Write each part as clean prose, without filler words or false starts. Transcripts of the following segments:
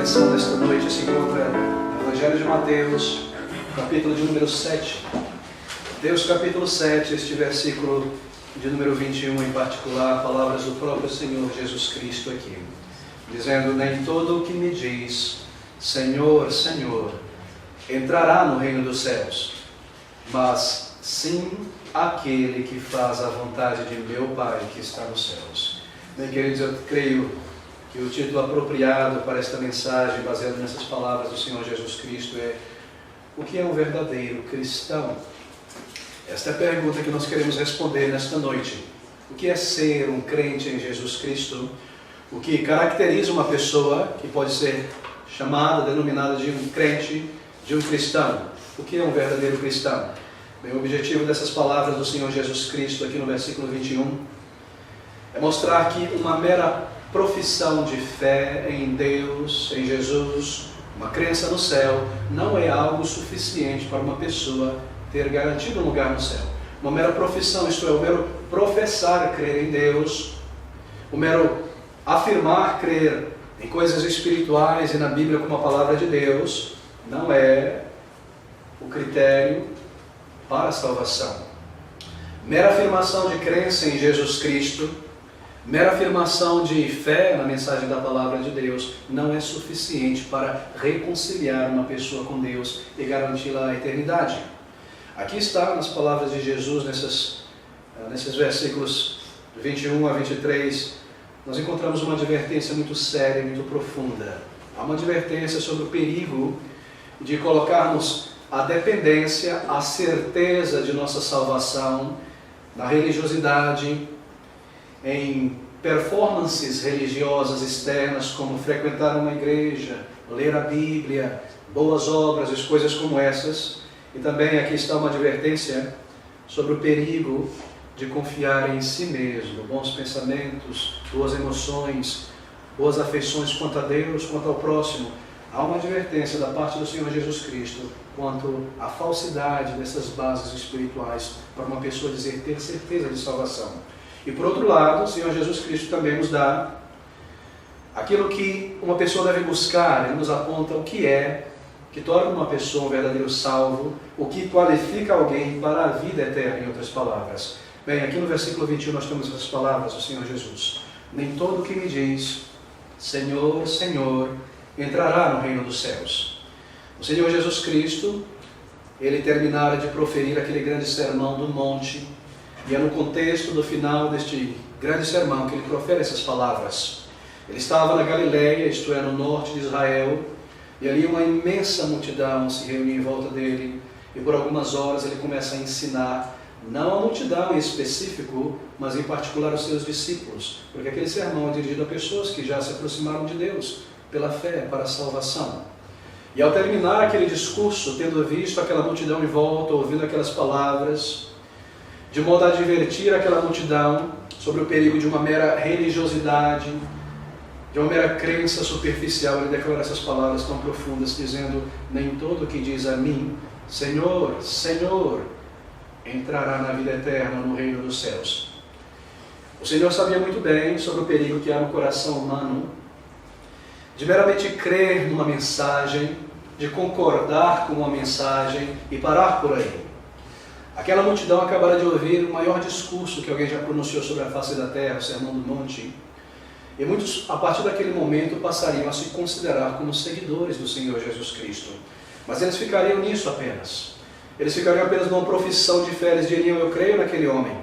atenção nesta noite se encontra no Evangelho de Mateus, capítulo de número 7. Mateus capítulo 7, este versículo de número 21 em particular, palavras do próprio Senhor Jesus Cristo aqui, dizendo: nem todo o que me diz Senhor, Senhor, entrará no reino dos céus, mas sim aquele que faz a vontade de meu Pai que está nos céus. Bem, queridos, eu creio que o título apropriado para esta mensagem, baseado nessas palavras do Senhor Jesus Cristo, é: o que é um verdadeiro cristão? Esta é a pergunta que nós queremos responder nesta noite. O que é ser um crente em Jesus Cristo? O que caracteriza uma pessoa que pode ser chamada, denominada de um crente, de um cristão? O que é um verdadeiro cristão? Bem, o objetivo dessas palavras do Senhor Jesus Cristo aqui no versículo 21 é mostrar que uma mera profissão de fé em Deus, em Jesus, uma crença no céu, não é algo suficiente para uma pessoa ter garantido um lugar no céu. Uma mera profissão, isto é, o mero professar crer em Deus, o mero afirmar crer em coisas espirituais e na Bíblia como a palavra de Deus, não é o critério para a salvação. Mera afirmação de crença em Jesus Cristo, mera afirmação de fé na mensagem da palavra de Deus não é suficiente para reconciliar uma pessoa com Deus e garanti-la a eternidade. Aqui está, nas palavras de Jesus, nesses versículos 21 a 23, nós encontramos uma advertência muito séria e muito profunda. Há uma advertência sobre o perigo de colocarmos a dependência, a certeza de nossa salvação na religiosidade, em performances religiosas externas, como frequentar uma igreja, ler a Bíblia, boas obras e coisas como essas. E também aqui está uma advertência sobre o perigo de confiar em si mesmo, bons pensamentos, boas emoções, boas afeições quanto a Deus, quanto ao próximo. Há uma advertência da parte do Senhor Jesus Cristo quanto à falsidade dessas bases espirituais para uma pessoa dizer ter certeza de salvação. E por outro lado, o Senhor Jesus Cristo também nos dá aquilo que uma pessoa deve buscar. Ele nos aponta o que é que torna uma pessoa um verdadeiro salvo, o que qualifica alguém para a vida eterna, em outras palavras. Bem, aqui no versículo 21 nós temos as palavras do Senhor Jesus: nem todo o que me diz Senhor, Senhor, entrará no reino dos céus. O Senhor Jesus Cristo, ele terminara de proferir aquele grande sermão do monte, e é no contexto do final deste grande sermão que ele profere essas palavras. Ele estava na Galileia, isto é, no norte de Israel, e ali uma imensa multidão se reunia em volta dele, e por algumas horas ele começa a ensinar, não a multidão em específico, mas em particular os seus discípulos, porque aquele sermão é dirigido a pessoas que já se aproximaram de Deus pela fé para a salvação. E ao terminar aquele discurso, tendo visto aquela multidão em volta, ouvindo aquelas palavras, de modo a advertir aquela multidão sobre o perigo de uma mera religiosidade, de uma mera crença superficial, ele declara essas palavras tão profundas, dizendo: nem todo o que diz a mim, Senhor, Senhor, entrará na vida eterna no reino dos céus. O Senhor sabia muito bem sobre o perigo que há no coração humano de meramente crer numa mensagem, de concordar com uma mensagem e parar por aí. Aquela multidão acabara de ouvir o maior discurso que alguém já pronunciou sobre a face da terra, o Sermão do Monte. E muitos, a partir daquele momento, passariam a se considerar como seguidores do Senhor Jesus Cristo. Mas eles ficariam nisso apenas. Eles ficariam apenas numa profissão de fé. Eles diriam: eu creio naquele homem.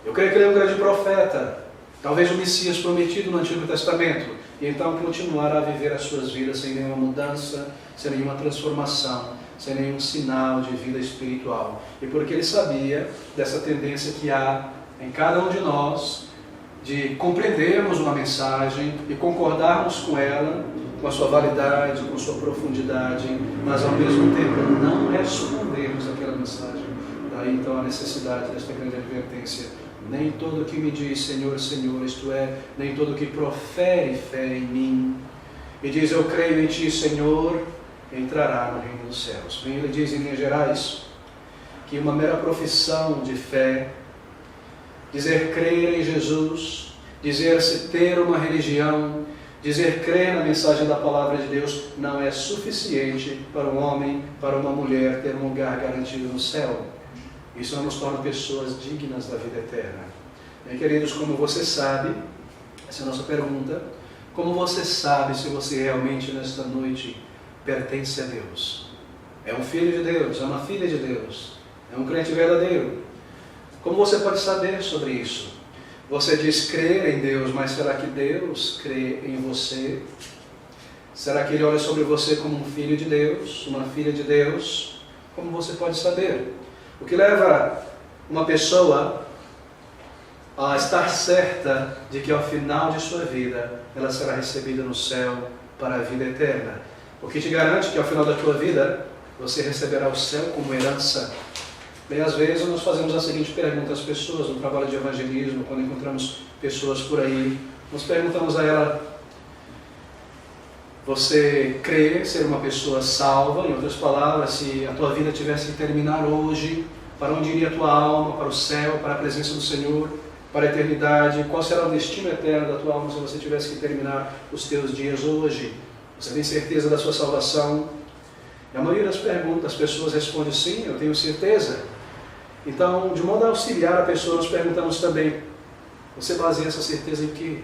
Eu creio que ele é um grande profeta, talvez o Messias prometido no Antigo Testamento. E então continuar a viver as suas vidas sem nenhuma mudança, sem nenhuma transformação, sem nenhum sinal de vida espiritual. E porque ele sabia dessa tendência que há em cada um de nós, de compreendermos uma mensagem e concordarmos com ela, com a sua validade, com a sua profundidade, mas ao mesmo tempo não respondermos àquela mensagem. Daí então a necessidade desta grande advertência: nem todo que me diz Senhor, Senhor, isto é, nem todo que profere fé em mim e diz eu creio em Ti, Senhor, entrará no reino dos céus. Bem, ele diz em linhas gerais que uma mera profissão de fé, dizer crer em Jesus, dizer-se ter uma religião, Dizer crer na mensagem da palavra de Deus não é suficiente para um homem, para uma mulher ter um lugar garantido no céu. Isso não nos torna pessoas dignas da vida eterna. Bem, queridos, como você sabe, essa é a nossa pergunta, como você sabe se você realmente nesta noite pertence a Deus? É um filho de Deus, é uma filha de Deus, é um crente verdadeiro. Como você pode saber sobre isso? Você diz crer em Deus, mas será que Deus crê em você? Será que Ele olha sobre você como um filho de Deus, uma filha de Deus? Como você pode saber? O que leva uma pessoa a estar certa de que ao final de sua vida ela será recebida no céu para a vida eterna? O que te garante que ao final da tua vida você receberá o céu como herança? Bem, às vezes nós fazemos a seguinte pergunta às pessoas no trabalho de evangelismo, quando encontramos pessoas por aí, nós perguntamos a ela: você crê ser uma pessoa salva? Em outras palavras, se a tua vida tivesse que terminar hoje, para onde iria a tua alma? Para o céu, para a presença do Senhor, para a eternidade? Qual será o destino eterno da tua alma se você tivesse que terminar os teus dias hoje? Você tem certeza da sua salvação? E a maioria das perguntas, as pessoas respondem sim, eu tenho certeza. Então, de modo a auxiliar a pessoa, nós perguntamos também: você baseia essa certeza em quê?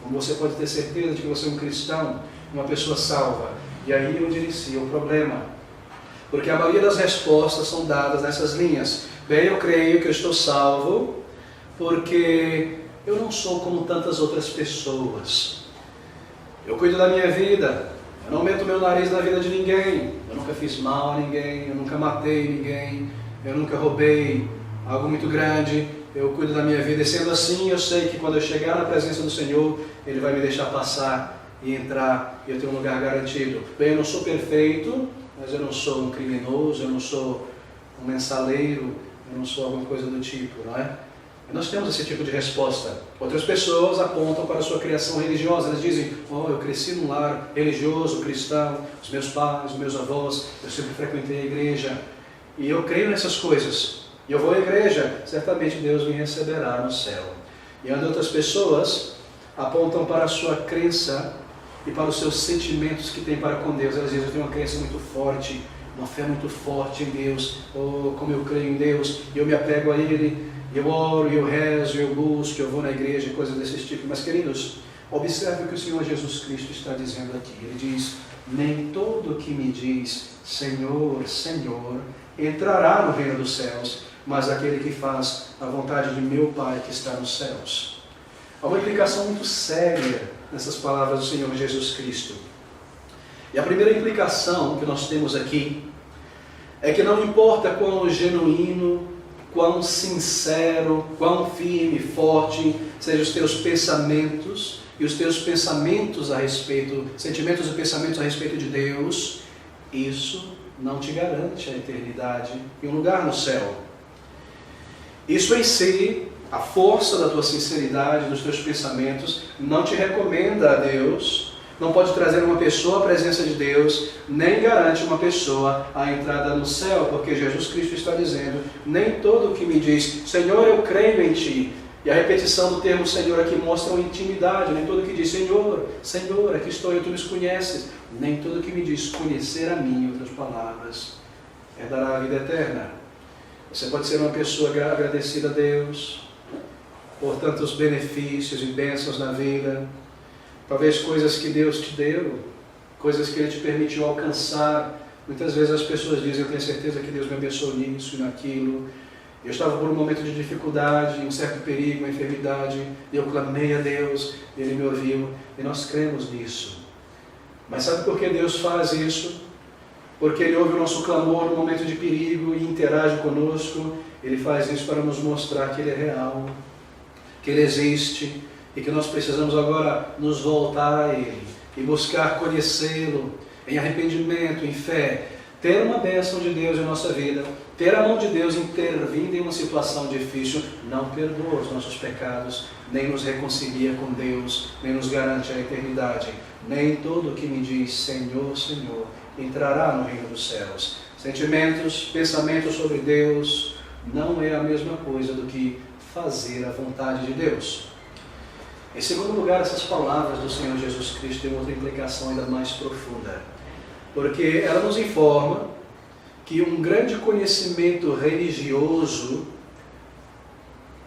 Como você pode ter certeza de que você é um cristão, uma pessoa salva? E aí onde inicia o problema. Porque a maioria das respostas são dadas nessas linhas. Bem, eu creio que eu estou salvo porque eu não sou como tantas outras pessoas. Eu cuido da minha vida, eu não meto meu nariz na vida de ninguém, eu nunca fiz mal a ninguém, eu nunca matei ninguém, eu nunca roubei algo muito grande, eu cuido da minha vida. E sendo assim, eu sei que quando eu chegar na presença do Senhor, Ele vai me deixar passar e entrar, e eu tenho um lugar garantido. Bem, eu não sou perfeito, mas eu não sou um criminoso, eu não sou um mensaleiro, eu não sou alguma coisa do tipo, não é? E nós temos esse tipo de resposta. Outras pessoas apontam para a sua criação religiosa, elas dizem: oh, eu cresci num lar religioso, cristão, os meus pais, os meus avós, eu sempre frequentei a igreja, e eu creio nessas coisas, e eu vou à igreja, certamente Deus me receberá no céu. E outras pessoas apontam para a sua crença e para os seus sentimentos que tem para com Deus. Elas dizem: eu tenho uma crença muito forte, uma fé muito forte em Deus, oh, como eu creio em Deus, e eu me apego a Ele, eu oro, eu rezo, eu busco, eu vou na igreja, coisas desse tipo. Mas, queridos, observe o que o Senhor Jesus Cristo está dizendo aqui. Ele diz: nem todo que me diz Senhor, Senhor, entrará no reino dos céus, mas aquele que faz a vontade de meu Pai que está nos céus. Há uma implicação muito séria nessas palavras do Senhor Jesus Cristo. E a primeira implicação que nós temos aqui é que não importa quão genuíno, quão sincero, quão firme, forte sejam os teus pensamentos e os teus pensamentos a respeito, sentimentos e pensamentos a respeito de Deus, isso não te garante a eternidade e um lugar no céu. Isso em si, a força da tua sinceridade, dos teus pensamentos, não te recomenda a Deus, não pode trazer uma pessoa à presença de Deus, nem garante uma pessoa a entrada no céu, porque Jesus Cristo está dizendo: nem todo que me diz Senhor, eu creio em Ti. E a repetição do termo Senhor aqui mostra uma intimidade. Nem todo que diz Senhor, Senhor, aqui estou eu, Tu nos conheces. Nem todo que me diz conhecer a mim, em outras palavras, herdará a vida eterna. Você pode ser uma pessoa agradecida a Deus por tantos benefícios e bênçãos na vida, talvez coisas que Deus te deu, coisas que Ele te permitiu alcançar. Muitas vezes as pessoas dizem: eu tenho certeza que Deus me abençoou nisso e naquilo. Eu estava por um momento de dificuldade, um certo perigo, uma enfermidade, e eu clamei a Deus, e Ele me ouviu, e nós cremos nisso. Mas sabe por que Deus faz isso? Porque Ele ouve o nosso clamor no momento de perigo e interage conosco. Ele faz isso para nos mostrar que Ele é real, que Ele existe, e que nós precisamos agora nos voltar a Ele e buscar conhecê-lo em arrependimento, em fé, ter uma bênção de Deus em nossa vida, ter a mão de Deus intervindo em uma situação difícil. Não perdoa os nossos pecados, nem nos reconcilia com Deus, nem nos garante a eternidade. Nem todo que me diz Senhor, Senhor, entrará no reino dos céus. Sentimentos, pensamentos sobre Deus não é a mesma coisa do que fazer a vontade de Deus. Em segundo lugar, essas palavras do Senhor Jesus Cristo têm outra implicação ainda mais profunda, porque ela nos informa que um grande conhecimento religioso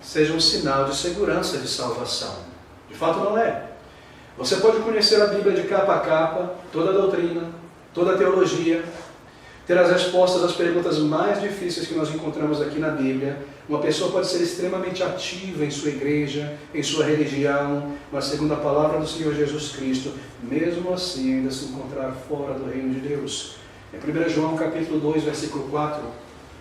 seja um sinal de segurança de salvação. De fato não é. Você pode conhecer a Bíblia de capa a capa, toda a doutrina, toda a teologia, ter as respostas às perguntas mais difíceis que nós encontramos aqui na Bíblia. Uma pessoa pode ser extremamente ativa em sua igreja, em sua religião, mas segundo a palavra do Senhor Jesus Cristo, mesmo assim ainda se encontrar fora do reino de Deus. Em 1 João capítulo 2, versículo 4,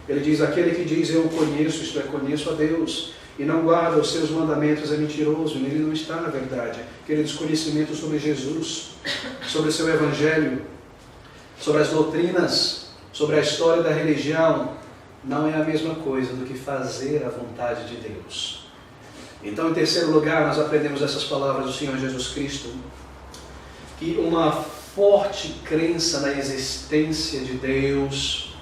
ele diz: aquele que diz eu o conheço, isto é, conheço a Deus, e não guarda os seus mandamentos é mentiroso, nele não está na verdade. Aquele desconhecimento sobre Jesus, sobre o seu evangelho, sobre as doutrinas, sobre a história da religião, não é a mesma coisa do que fazer a vontade de Deus. Então, em terceiro lugar, nós aprendemos essas palavras do Senhor Jesus Cristo, que uma forte crença na existência de Deus,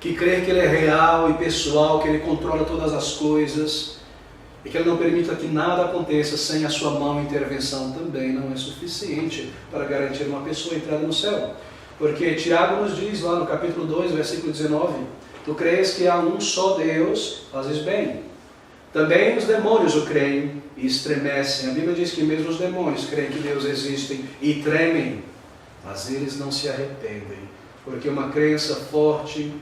que crer que Ele é real e pessoal, que Ele controla todas as coisas, e que Ele não permita que nada aconteça sem a sua mão e intervenção, também não é suficiente para garantir uma pessoa entrada no céu. Porque Tiago nos diz lá no capítulo 2, versículo 19, tu crês que há um só Deus, fazes bem. Também os demônios o creem e estremecem. A Bíblia diz que mesmo os demônios creem que Deus existe e tremem, mas eles não se arrependem. Porque uma crença forte,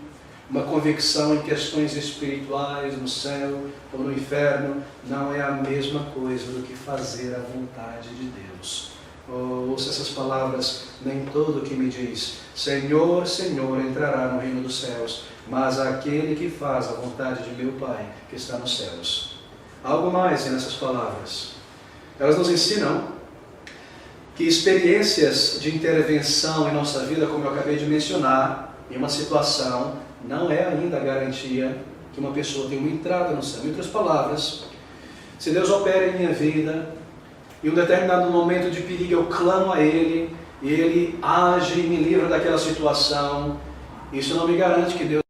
uma convicção em questões espirituais, no céu ou no inferno, não é a mesma coisa do que fazer a vontade de Deus. Ouça essas palavras: nem todo que me diz Senhor, Senhor entrará no reino dos céus, mas aquele que faz a vontade de meu Pai que está nos céus. Algo mais nessas palavras. Elas nos ensinam que experiências de intervenção em nossa vida, como eu acabei de mencionar, em uma situação, não é ainda a garantia que uma pessoa tenha uma entrada no céu. Em outras palavras, se Deus opera em minha vida, em um determinado momento de perigo eu clamo a Ele, e Ele age e me livra daquela situação, isso não me garante que Deus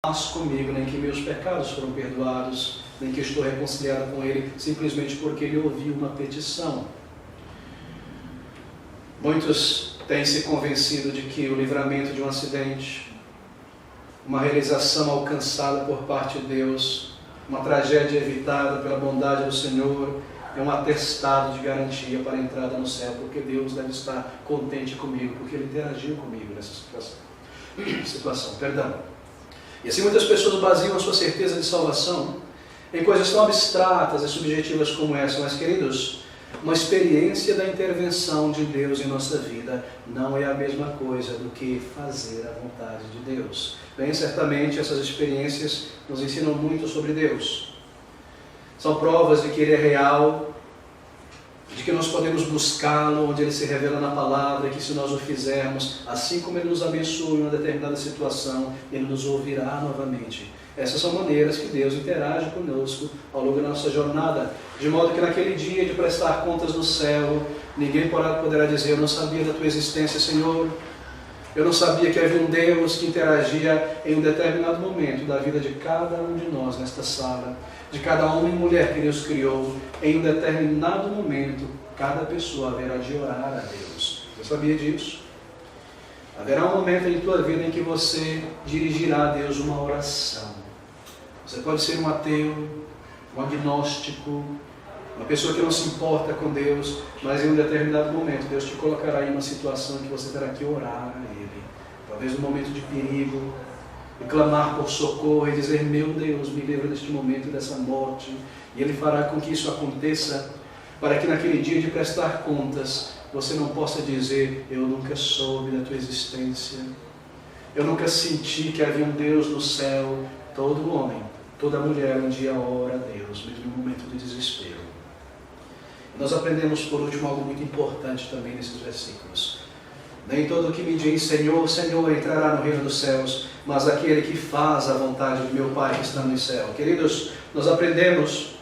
faz comigo, nem que meus pecados foram perdoados, nem que estou reconciliado com Ele, simplesmente porque Ele ouviu uma petição. Muitos têm se convencido de que o livramento de um acidente, uma realização alcançada por parte de Deus, uma tragédia evitada pela bondade do Senhor, é um atestado de garantia para a entrada no céu, porque Deus deve estar contente comigo, porque Ele interagiu comigo nessa situação. E assim muitas pessoas baseiam a sua certeza de salvação em coisas tão abstratas e subjetivas como essa. Mas, queridos, uma experiência da intervenção de Deus em nossa vida não é a mesma coisa do que fazer a vontade de Deus. Bem, certamente essas experiências nos ensinam muito sobre Deus. São provas de que Ele é real, de que nós podemos buscá-lo, onde Ele se revela na palavra, e que se nós o fizermos, assim como Ele nos abençoa em uma determinada situação, Ele nos ouvirá novamente. Essas são maneiras que Deus interage conosco ao longo da nossa jornada, de modo que naquele dia de prestar contas no céu, ninguém poderá dizer: eu não sabia da tua existência, Senhor, eu não sabia que havia um Deus que interagia em um determinado momento da vida de cada um de nós nesta sala, de cada homem e mulher que Deus criou. Em um determinado momento, cada pessoa haverá de orar a Deus. Você sabia disso? Haverá um momento em tua vida em que você dirigirá a Deus uma oração. Você pode ser um ateu, um agnóstico, uma pessoa que não se importa com Deus, mas em um determinado momento Deus te colocará em uma situação em que você terá que orar a Ele. Talvez num momento de perigo, e clamar por socorro e dizer: meu Deus, me livra deste momento, dessa morte. E Ele fará com que isso aconteça, para que naquele dia de prestar contas, você não possa dizer: eu nunca soube da tua existência, eu nunca senti que havia um Deus no céu. Todo homem, toda mulher um dia ora a Deus, mesmo no momento de desespero. Nós aprendemos por último algo muito importante também nesses versículos. Nem todo que me diz Senhor, Senhor entrará no reino dos céus, mas aquele que faz a vontade de meu Pai que está no céu. Queridos, nós aprendemos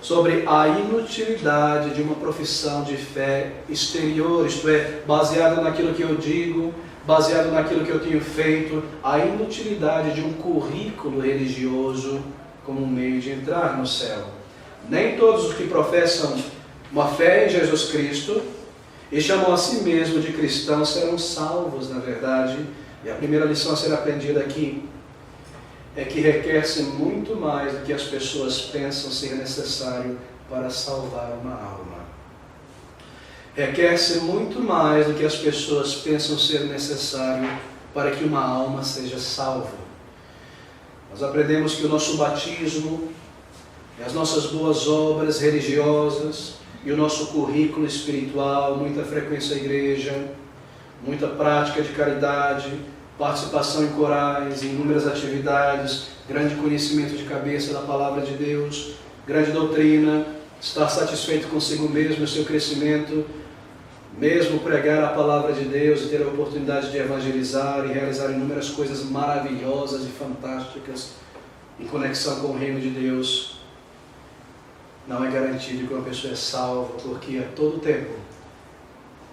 sobre a inutilidade de uma profissão de fé exterior, isto é, baseada naquilo que eu digo, baseado naquilo que eu tenho feito, a inutilidade de um currículo religioso como um meio de entrar no céu. Nem todos os que professam uma fé em Jesus Cristo, e chamam a si mesmo de cristãos, serão salvos, na verdade. E a primeira lição a ser aprendida aqui é que requer-se muito mais do que as pessoas pensam ser necessário para salvar uma alma. Requer-se muito mais do que as pessoas pensam ser necessário para que uma alma seja salva. Nós aprendemos que o nosso batismo, e as nossas boas obras religiosas, e o nosso currículo espiritual, muita frequência à igreja, muita prática de caridade, participação em corais, em inúmeras atividades, grande conhecimento de cabeça da palavra de Deus, grande doutrina, estar satisfeito consigo mesmo e seu crescimento, mesmo pregar a palavra de Deus e ter a oportunidade de evangelizar e realizar inúmeras coisas maravilhosas e fantásticas em conexão com o reino de Deus, não é garantido que uma pessoa é salva, porque a todo tempo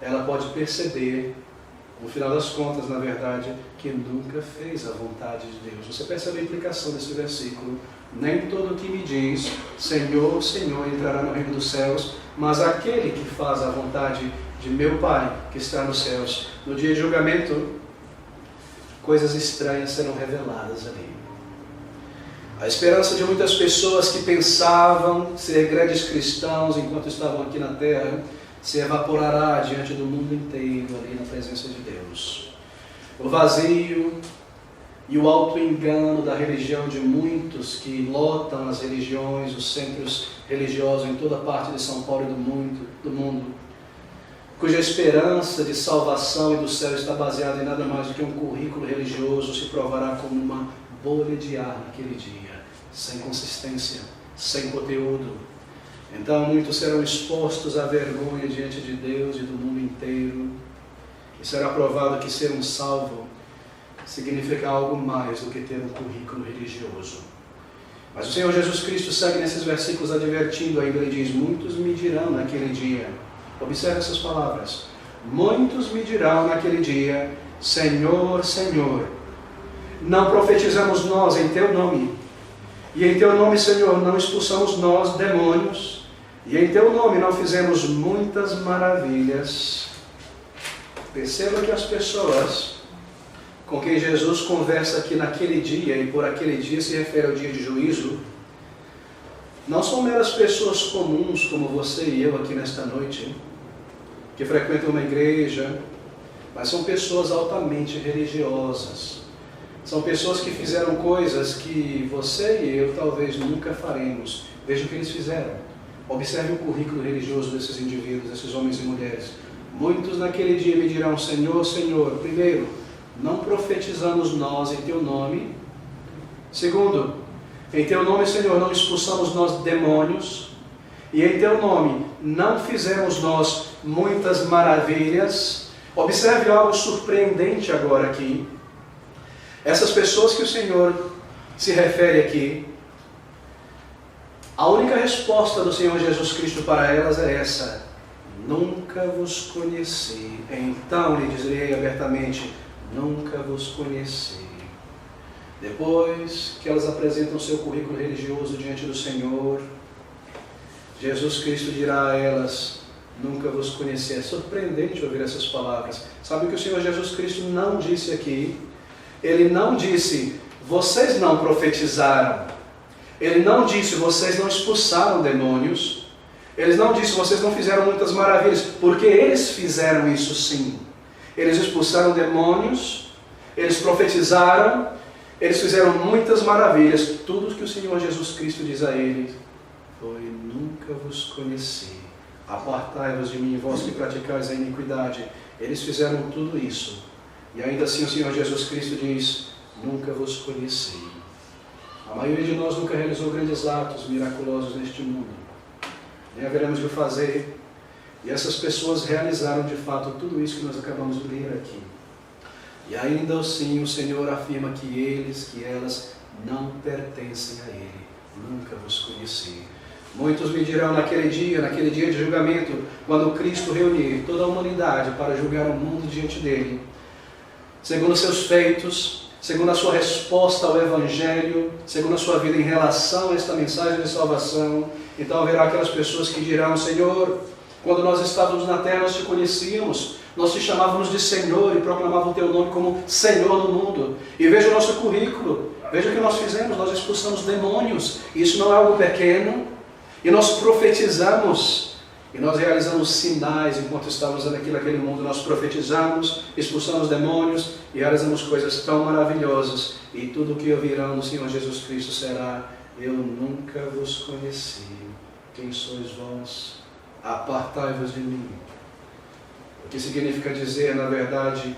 ela pode perceber, no final das contas, na verdade, que nunca fez a vontade de Deus. Você percebe a implicação desse versículo? Nem todo o que me diz, Senhor, Senhor, entrará no reino dos céus, mas aquele que faz a vontade de meu Pai, que está nos céus. No dia de julgamento, coisas estranhas serão reveladas ali. A esperança de muitas pessoas que pensavam ser grandes cristãos enquanto estavam aqui na terra se evaporará diante do mundo inteiro ali na presença de Deus. O vazio e o auto-engano da religião de muitos que lotam as religiões, os centros religiosos em toda parte de São Paulo e do mundo, cuja esperança de salvação e do céu está baseada em nada mais do que um currículo religioso, se provará como uma bolha de ar naquele dia, sem consistência, sem conteúdo. Então muitos serão expostos à vergonha diante de Deus e do mundo inteiro, e será provado que ser um salvo significa algo mais do que ter um currículo religioso. Mas o Senhor Jesus Cristo segue nesses versículos advertindo ainda, ele diz, muitos me dirão naquele dia, observe essas palavras, muitos me dirão naquele dia, Senhor, Senhor, não profetizamos nós em Teu nome, e em Teu nome, Senhor, não expulsamos nós demônios, e em Teu nome não fizemos muitas maravilhas. Perceba que as pessoas com quem Jesus conversa aqui naquele dia, e por aquele dia se refere ao dia de juízo, não são meras pessoas comuns como você e eu aqui nesta noite, que frequentam uma igreja, mas são pessoas altamente religiosas. São pessoas que fizeram coisas que você e eu talvez nunca faremos. Veja o que eles fizeram. Observe o currículo religioso desses indivíduos, desses homens e mulheres. Muitos naquele dia me dirão, Senhor, Senhor, primeiro, não profetizamos nós em Teu nome. Segundo, em Teu nome, Senhor, não expulsamos nós demônios. E em Teu nome não fizemos nós muitas maravilhas. Observe algo surpreendente agora aqui. Essas pessoas que o Senhor se refere aqui, a única resposta do Senhor Jesus Cristo para elas é essa: nunca vos conheci. Então lhe direi abertamente, nunca vos conheci. Depois que elas apresentam seu currículo religioso diante do Senhor, Jesus Cristo dirá a elas, nunca vos conheci. É surpreendente ouvir essas palavras. Sabe o que o Senhor Jesus Cristo não disse aqui? Ele não disse, vocês não profetizaram. Ele não disse, vocês não expulsaram demônios. Ele não disse, vocês não fizeram muitas maravilhas. Porque eles fizeram isso sim. Eles expulsaram demônios, eles profetizaram, eles fizeram muitas maravilhas. Tudo que o Senhor Jesus Cristo diz a eles foi, nunca vos conheci. Apartai-vos de mim, vós que praticais a iniquidade. Eles fizeram tudo isso. E ainda assim o Senhor Jesus Cristo diz, nunca vos conheci. A maioria de nós nunca realizou grandes atos miraculosos neste mundo. Nem haveremos de o fazer. E essas pessoas realizaram de fato tudo isso que nós acabamos de ler aqui. E ainda assim o Senhor afirma que eles, que elas não pertencem a Ele. Nunca vos conheci. Muitos me dirão naquele dia de julgamento, quando Cristo reunir toda a humanidade para julgar o mundo diante dele, segundo seus feitos, segundo a sua resposta ao Evangelho, segundo a sua vida em relação a esta mensagem de salvação, então haverá aquelas pessoas que dirão: Senhor, quando nós estávamos na terra nós te conhecíamos, nós te chamávamos de Senhor e proclamávamos o teu nome como Senhor no mundo. E veja o nosso currículo, veja o que nós fizemos, nós expulsamos demônios, e isso não é algo pequeno, e nós profetizamos, e nós realizamos sinais enquanto estávamos naquele mundo. Nós profetizamos, expulsamos demônios e realizamos coisas tão maravilhosas. E tudo o que ouvirão do Senhor Jesus Cristo será: eu nunca vos conheci. Quem sois vós? Apartai-vos de mim. O que significa dizer, na verdade: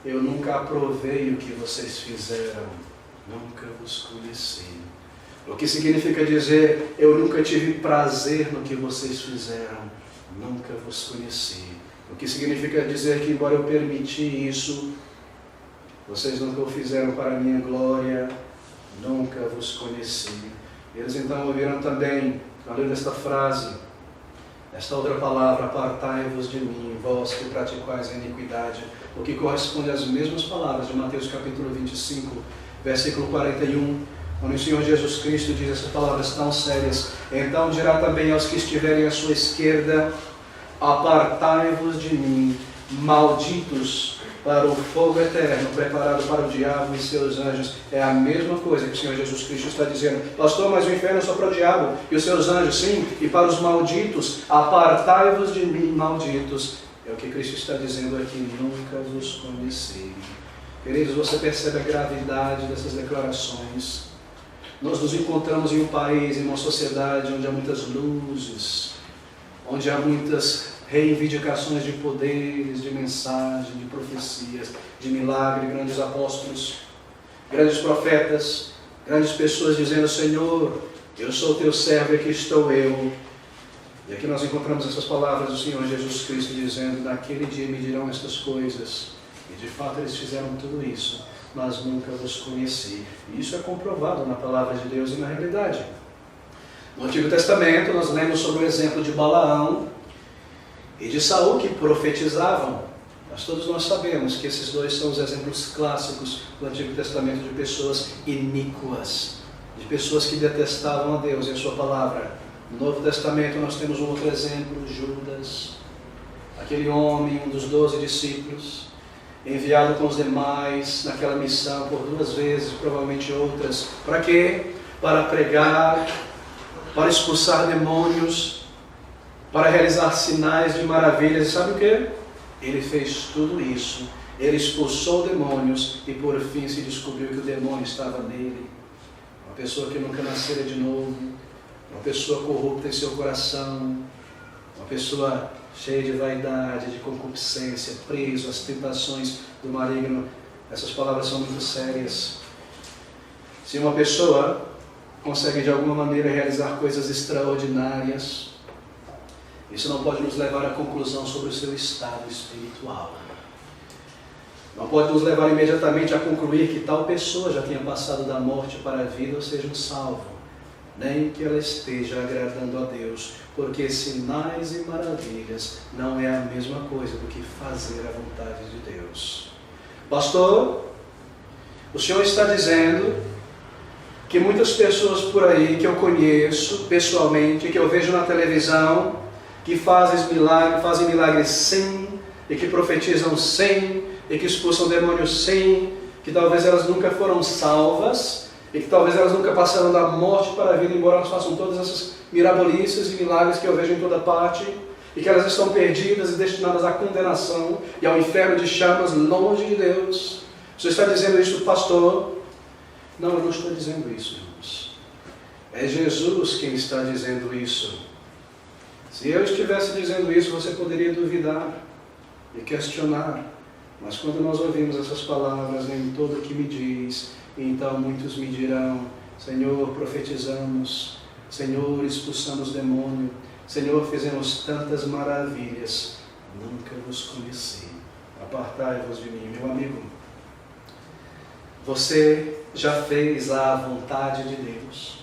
eu nunca aprovei o que vocês fizeram. Nunca vos conheci. O que significa dizer: eu nunca tive prazer no que vocês fizeram, nunca vos conheci. O que significa dizer que, embora eu permiti isso, vocês nunca o fizeram para a minha glória, nunca vos conheci. Eles então ouviram também, além desta frase, esta outra palavra: apartai-vos de mim, vós que praticais a iniquidade, o que corresponde às mesmas palavras de Mateus capítulo 25, versículo 41, quando o Senhor Jesus Cristo diz essas palavras tão sérias: então dirá também aos que estiverem à sua esquerda: apartai-vos de mim, malditos, para o fogo eterno, preparado para o diabo e seus anjos. É a mesma coisa que o Senhor Jesus Cristo está dizendo: pastor, mas o inferno é só para o diabo e os seus anjos. Sim, e para os malditos: apartai-vos de mim, malditos. É o que Cristo está dizendo aqui: nunca vos conheci. Queridos, você percebe a gravidade dessas declarações? Nós nos encontramos em um país, em uma sociedade onde há muitas luzes, onde há muitas reivindicações de poderes, de mensagem, de profecias, de milagre, grandes apóstolos, grandes profetas, grandes pessoas dizendo: Senhor, eu sou teu servo e aqui estou eu. E aqui nós encontramos essas palavras do Senhor Jesus Cristo dizendo: naquele dia me dirão estas coisas. E de fato eles fizeram tudo isso, mas nunca vos conheci. E isso é comprovado na palavra de Deus e na realidade. No Antigo Testamento nós lemos sobre o exemplo de Balaão e de Saul, que profetizavam. Mas todos nós sabemos que esses dois são os exemplos clássicos do Antigo Testamento de pessoas iníquas, de pessoas que detestavam a Deus e a sua palavra. No Novo Testamento nós temos um outro exemplo: Judas, aquele homem, um dos 12 discípulos, enviado com os demais naquela missão por 2 vezes, provavelmente outras. Para quê? Para pregar, para expulsar demônios, para realizar sinais de maravilhas. E sabe o que? Ele fez tudo isso. Ele expulsou demônios e por fim se descobriu que o demônio estava nele. Uma pessoa que nunca nascera de novo, uma pessoa corrupta em seu coração, uma pessoa cheio de vaidade, de concupiscência, preso às tentações do maligno. Essas palavras são muito sérias. Se uma pessoa consegue de alguma maneira realizar coisas extraordinárias, isso não pode nos levar à conclusão sobre o seu estado espiritual. Não pode nos levar imediatamente a concluir que tal pessoa já tenha passado da morte para a vida ou seja um salvo, nem que ela esteja agradando a Deus, porque sinais e maravilhas não é a mesma coisa do que fazer a vontade de Deus. Pastor, o Senhor está dizendo que muitas pessoas por aí que eu conheço pessoalmente, que eu vejo na televisão, que fazem milagres sim, e que profetizam sim, e que expulsam demônios sim, que talvez elas nunca foram salvas, e que talvez elas nunca passaram da morte para a vida, embora elas façam todas essas mirabolices e milagres que eu vejo em toda parte, e que elas estão perdidas e destinadas à condenação e ao inferno de chamas, longe de Deus. Você está dizendo isso, pastor? Não, eu não estou dizendo isso, irmãos. É Jesus quem está dizendo isso. Se eu estivesse dizendo isso, você poderia duvidar e questionar. Mas quando nós ouvimos essas palavras, em todo o que me diz, então muitos me dirão: Senhor, profetizamos, Senhor, expulsamos demônio, Senhor, fizemos tantas maravilhas, nunca vos conheci. Apartai-vos de mim. Meu amigo, você já fez a vontade de Deus?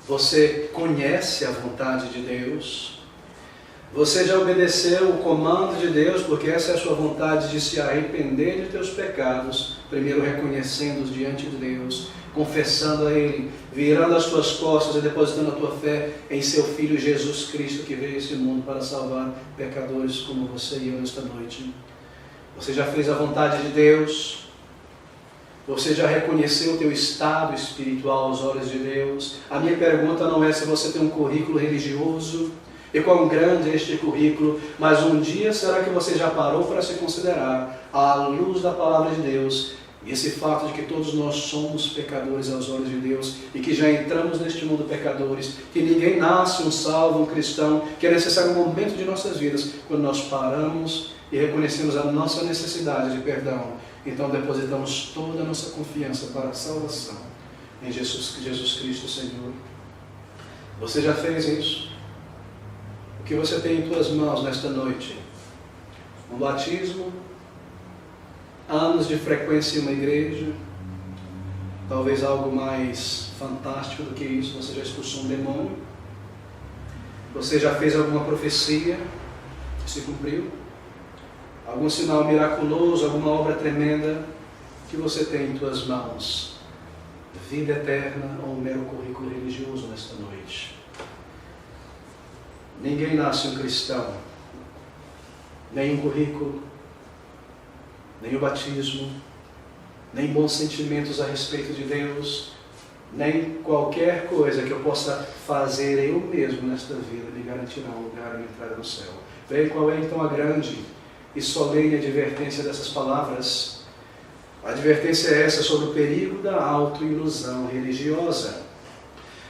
Você conhece a vontade de Deus? Você já obedeceu o comando de Deus, porque essa é a sua vontade de se arrepender de teus pecados, primeiro reconhecendo-os diante de Deus, confessando a Ele, virando as tuas costas e depositando a tua fé em seu Filho Jesus Cristo, que veio a esse mundo para salvar pecadores como você e eu nesta noite. Você já fez a vontade de Deus? Você já reconheceu o teu estado espiritual aos olhos de Deus? A minha pergunta não é se você tem um currículo religioso e quão grande é este currículo, mas um dia será que você já parou para se considerar à luz da palavra de Deus e esse fato de que todos nós somos pecadores aos olhos de Deus e que já entramos neste mundo pecadores, que ninguém nasce um salvo, um cristão, que é necessário um momento de nossas vidas quando nós paramos e reconhecemos a nossa necessidade de perdão. Então depositamos toda a nossa confiança para a salvação em Jesus Cristo, Senhor. Você já fez isso? O que você tem em tuas mãos nesta noite? Um batismo? Anos de frequência em uma igreja? Talvez algo mais fantástico do que isso. Você já expulsou um demônio? Você já fez alguma profecia que se cumpriu? Algum sinal miraculoso, alguma obra tremenda que você tem em tuas mãos? Vida eterna ou um mero currículo religioso nesta noite? Ninguém nasce um cristão. Nem um currículo, nem o batismo, nem bons sentimentos a respeito de Deus, nem qualquer coisa que eu possa fazer eu mesmo nesta vida me garantirá um lugar e entrada no céu. Bem, qual é então a grande e solene advertência dessas palavras? A advertência é essa sobre o perigo da autoilusão religiosa,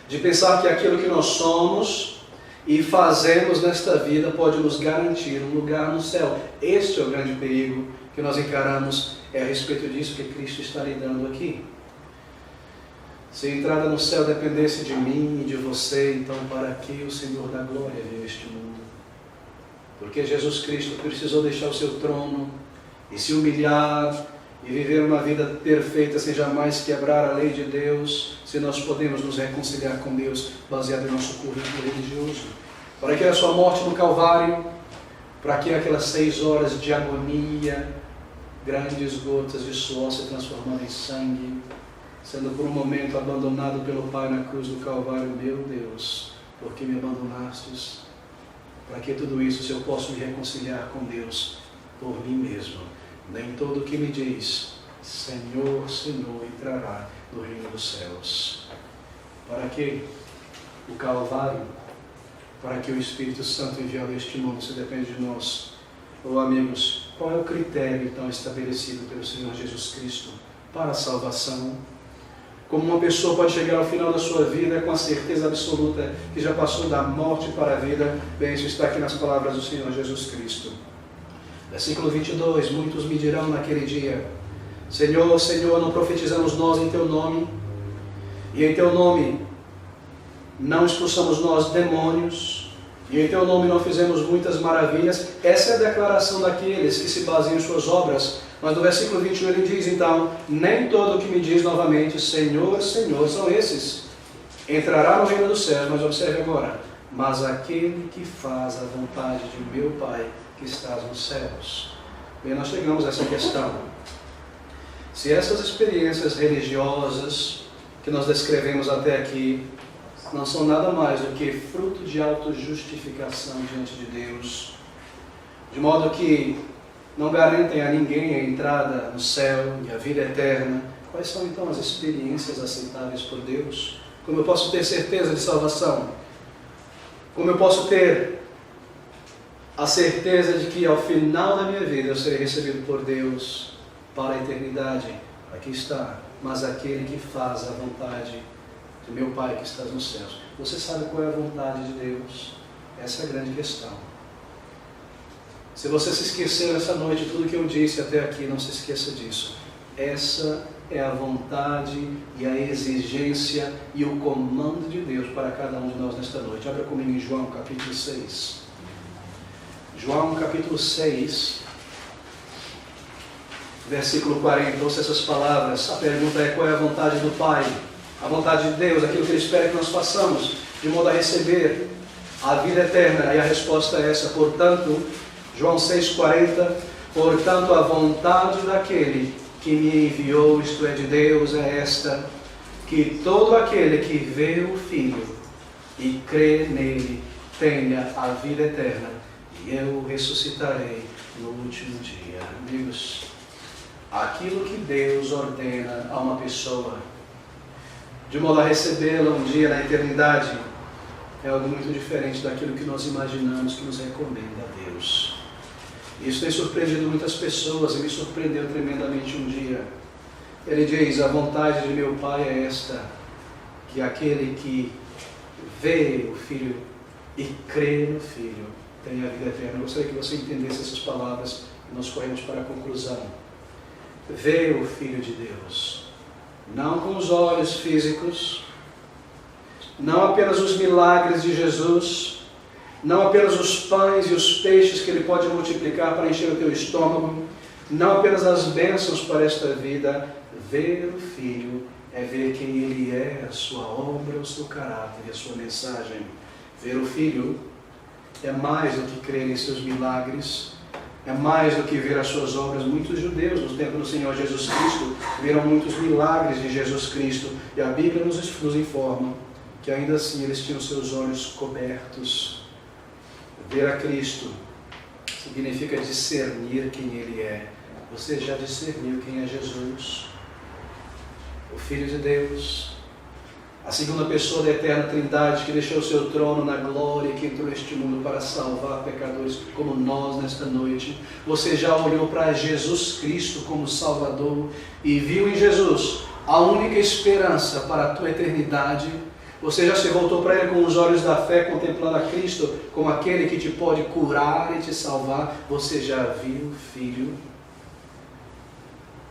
de pensar que aquilo que nós somos e fazemos nesta vida pode nos garantir um lugar no céu. Este é o grande perigo que nós encaramos, é a respeito disso que Cristo está lidando aqui. Se a entrada no céu dependesse de mim e de você, então para que o Senhor da glória veio a este mundo? Porque Jesus Cristo precisou deixar o seu trono e se humilhar e viver uma vida perfeita sem jamais quebrar a lei de Deus, se nós podemos nos reconciliar com Deus baseado em nosso currículo religioso. Para que a sua morte no Calvário, para que aquelas 6 horas de agonia, grandes gotas de suor se transformando em sangue, sendo por um momento abandonado pelo Pai na cruz do Calvário, meu Deus, por que me abandonastes? Para que tudo isso, se eu posso me reconciliar com Deus por mim mesmo? Nem todo o que me diz, Senhor, Senhor, entrará no reino dos céus. Para que o Calvário? Para que o Espírito Santo enviado a este mundo, se depende de nós. Oh, amigos, qual é o critério então estabelecido pelo Senhor Jesus Cristo para a salvação? Como uma pessoa pode chegar ao final da sua vida com a certeza absoluta que já passou da morte para a vida? Bem, isso está aqui nas palavras do Senhor Jesus Cristo. Versículo 22, muitos me dirão naquele dia, Senhor, Senhor, não profetizamos nós em Teu nome? E em Teu nome não expulsamos nós demônios? E em Teu nome não fizemos muitas maravilhas? Essa é a declaração daqueles que se baseiam em suas obras. Mas no versículo 21 ele diz então, nem todo o que me diz novamente, Senhor, Senhor, são esses. Entrará no reino dos céus, mas observe agora, mas aquele que faz a vontade de meu Pai que estás nos céus. Bem, nós chegamos a essa questão. Se essas experiências religiosas que nós descrevemos até aqui não são nada mais do que fruto de autojustificação diante de Deus, de modo que não garantem a ninguém a entrada no céu e a vida eterna, quais são então as experiências aceitáveis por Deus? Como eu posso ter certeza de salvação? Como eu posso ter a certeza de que ao final da minha vida eu serei recebido por Deus para a eternidade? Aqui está, mas aquele que faz a vontade de meu Pai que estás nos céus. Você sabe qual é a vontade de Deus? Essa é a grande questão. Se você se esqueceu essa noite de tudo que eu disse até aqui, não se esqueça disso. Essa é a vontade e a exigência e o comando de Deus para cada um de nós nesta noite. Abra comigo em João capítulo 6. João capítulo 6, versículo 40. Ouça essas palavras. A pergunta é: qual é a vontade do Pai? A vontade de Deus, aquilo que Ele espera que nós façamos, de modo a receber A vida eterna, e a resposta é essa, portanto, João 6,40, portanto a vontade daquele que me enviou, isto é, de Deus, é esta, que todo aquele que vê o Filho e crê nele tenha a vida eterna, e eu ressuscitarei no último dia. Amigos, aquilo que Deus ordena a uma pessoa, de modo a recebê-la um dia na eternidade, é algo muito diferente daquilo que nós imaginamos que nos recomenda a Deus. Isso tem surpreendido muitas pessoas e me surpreendeu tremendamente um dia. Ele diz, a vontade de meu Pai é esta, que aquele que vê o Filho e crê no Filho tenha a vida eterna. Eu gostaria que você entendesse essas palavras e nós corremos para a conclusão. Vê o Filho de Deus, não com os olhos físicos, não apenas os milagres de Jesus, não apenas os pães e os peixes que Ele pode multiplicar para encher o teu estômago, não apenas as bênçãos para esta vida. Ver o Filho é ver quem Ele é, a sua obra, o seu caráter e a sua mensagem. Ver o Filho é mais do que crer em seus milagres, é mais do que ver as suas obras. Muitos judeus no tempo do Senhor Jesus Cristo viram muitos milagres de Jesus Cristo, e a Bíblia nos informa que ainda assim eles tinham seus olhos cobertos. Ver a Cristo significa discernir quem Ele é. Você já discerniu quem é Jesus? O Filho de Deus, a segunda pessoa da eterna Trindade, que deixou o seu trono na glória e que entrou neste mundo para salvar pecadores como nós nesta noite. Você já olhou para Jesus Cristo como Salvador e viu em Jesus a única esperança para a tua eternidade? Você já se voltou para Ele com os olhos da fé, contemplando a Cristo como aquele que te pode curar e te salvar? Você já viu o Filho?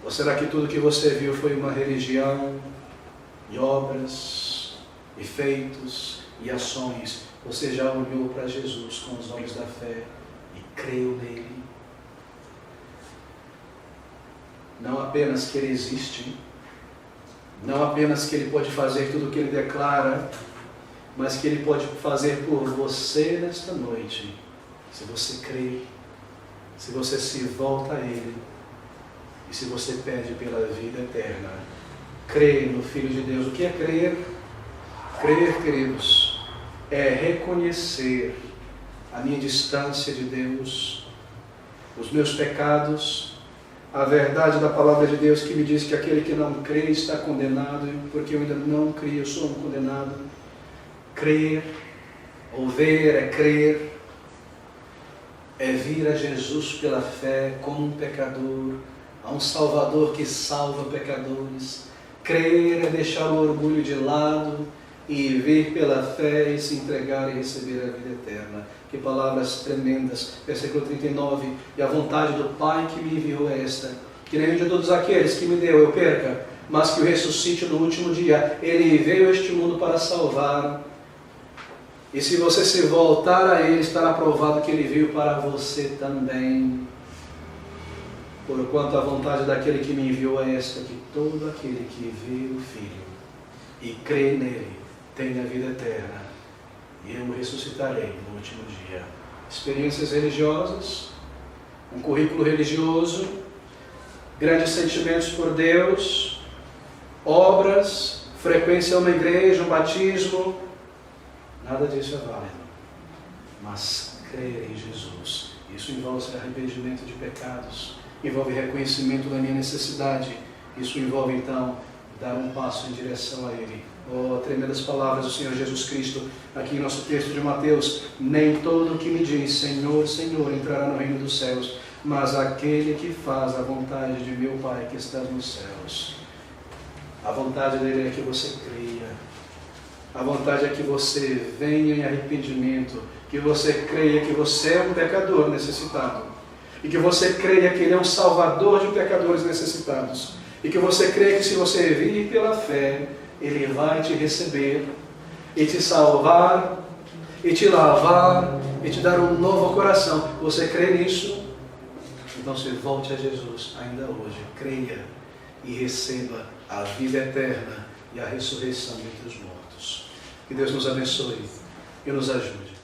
Ou será que tudo que você viu foi uma religião e obras e feitos e ações? Você já olhou para Jesus com os olhos da fé e creu nele? Não apenas que Ele existe, não apenas que Ele pode fazer tudo o que Ele declara, mas que Ele pode fazer por você nesta noite, se você crê, se você se volta a Ele e se você pede pela vida eterna. Crer no Filho de Deus. O que é crer? Crer, queridos, é reconhecer a minha distância de Deus, os meus pecados, a verdade da palavra de Deus que me diz que aquele que não crê está condenado, porque eu ainda não criei, eu sou um condenado. Crer, ou ver, é crer, é vir a Jesus pela fé como um pecador, a um Salvador que salva pecadores. Crer é deixar o orgulho de lado e vir pela fé e se entregar e receber a vida eterna. Que palavras tremendas. Versículo 39. E a vontade do Pai que me enviou é esta, que nenhum de todos aqueles que me deu eu perca, mas que o ressuscite no último dia. Ele veio a este mundo para salvar. E se você se voltar a Ele, estará provado que Ele veio para você também. Porquanto a vontade daquele que me enviou é esta, que todo aquele que vê o Filho e crê nele tenha a vida eterna, e eu o ressuscitarei no último dia. Experiências religiosas, um currículo religioso, grandes sentimentos por Deus, obras, frequência a uma igreja, um batismo, nada disso é válido. Mas crer em Jesus, isso envolve arrependimento de pecados, envolve reconhecimento da minha necessidade. Isso envolve, então, dar um passo em direção a Ele. Oh, tremendas palavras do Senhor Jesus Cristo, aqui em nosso texto de Mateus. Nem todo que me diz, Senhor, Senhor, entrará no reino dos céus, mas aquele que faz a vontade de meu Pai que está nos céus. A vontade dele é que você creia. A vontade é que você venha em arrependimento, que você creia que você é um pecador necessitado, e que você creia que Ele é um salvador de pecadores necessitados, e que você creia que se você vir pela fé, Ele vai te receber, e te salvar, e te lavar, e te dar um novo coração. Você crê nisso? Então se volte a Jesus ainda hoje, creia e receba a vida eterna e a ressurreição entre os mortos. Que Deus nos abençoe e nos ajude.